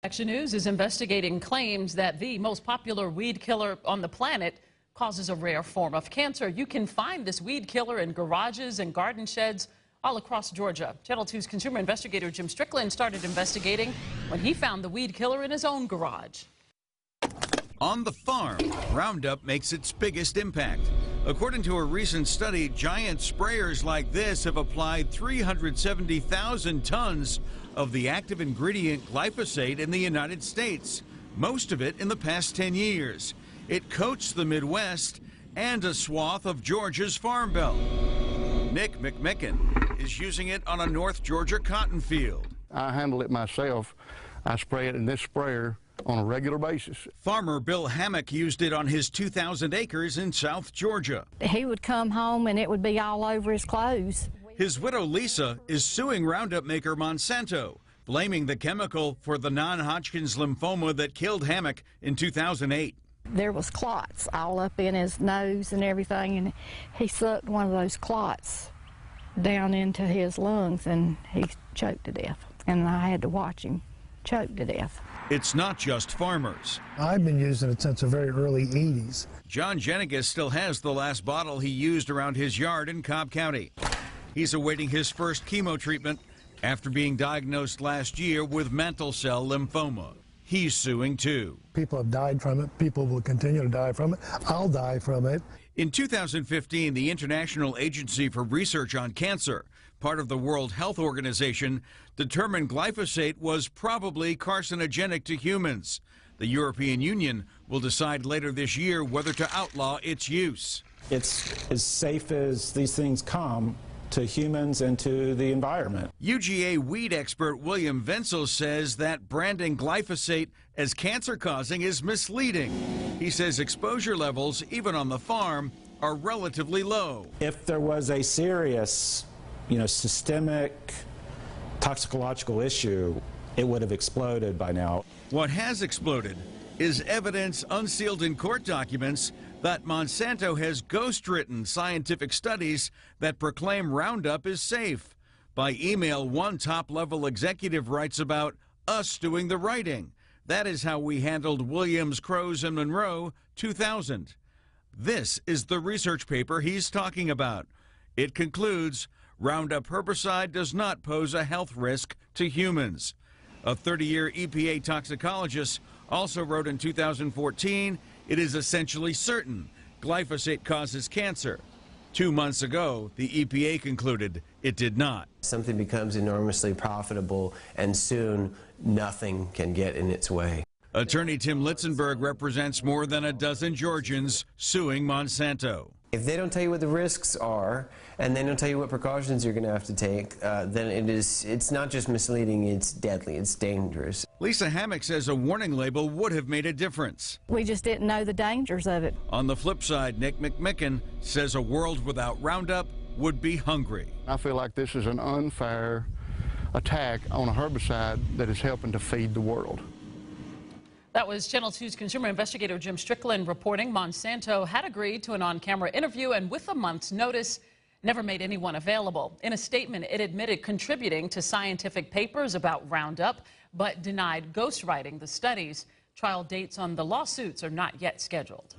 Action News is investigating claims that the most popular weed killer on the planet causes a rare form of cancer. You can find this weed killer in garages and garden sheds all across Georgia. Channel 2's consumer investigator Jim Strickland started investigating when he found the weed killer in his own garage. On the farm, Roundup makes its biggest impact. According to a recent study, giant sprayers like this have applied 370,000 tons of the active ingredient glyphosate in the United States, most of it in the past 10 years. It coats the Midwest and a swath of Georgia's Farm Belt. Nick McMicken is using it on a North Georgia cotton field. I handle it myself. I spray it in this sprayer on a regular basis. Farmer Bill Hammock used it on his 2,000 acres in South Georgia. He would come home and it would be all over his clothes. His widow Lisa is suing Roundup maker Monsanto, blaming the chemical for the non-Hodgkin's lymphoma that killed Hammock in 2008. There was clots all up in his nose and everything, and he sucked one of those clots down into his lungs and he choked to death. And I had to watch him choke to death. It's not just farmers. I've been using it since the very early 80s. John Jenigas still has the last bottle he used around his yard in Cobb County. He's awaiting his first chemo treatment after being diagnosed last year with mantle cell lymphoma. He's suing too. People have died from it. People will continue to die from it. I'll die from it. In 2015, the International Agency for Research on Cancer, part of the World Health Organization, determined glyphosate was probably carcinogenic to humans. The European Union will decide later this year whether to outlaw its use. It's as safe as these things come to humans and to the environment. UGA weed expert William Wenzel says that branding glyphosate as cancer-causing is misleading. He says exposure levels, even on the farm, are relatively low. If there was a serious, systemic toxicological issue, it would have exploded by now. What has exploded is evidence unsealed in court documents that Monsanto has ghostwritten scientific studies that proclaim Roundup is safe. By email, one top-level executive writes about us doing the writing. That is how we handled Williams, Crows, and Monroe 2000. This is the research paper he's talking about. It concludes Roundup herbicide does not pose a health risk to humans. A 30-year EPA toxicologist also wrote in 2014, it is essentially certain glyphosate causes cancer. 2 months ago, the EPA concluded it did not. Something becomes enormously profitable, and soon nothing can get in its way. Attorney Tim Litzenberg represents more than a dozen Georgians suing Monsanto. If they don't tell you what the risks are, and they don't tell you what precautions you're going to have to take, then it's not just misleading, it's deadly, it's dangerous. Lisa Hammock says a warning label would have made a difference. We just didn't know the dangers of it. On the flip side, Nick McMicken says a world without Roundup would be hungry. I feel like this is an unfair attack on a herbicide that is helping to feed the world. That was Channel 2's consumer investigator Jim Strickland reporting Monsanto had agreed to an on-camera interview and with a month's notice never made anyone available. In a statement, it admitted contributing to scientific papers about Roundup but denied ghostwriting the studies. Trial dates on the lawsuits are not yet scheduled.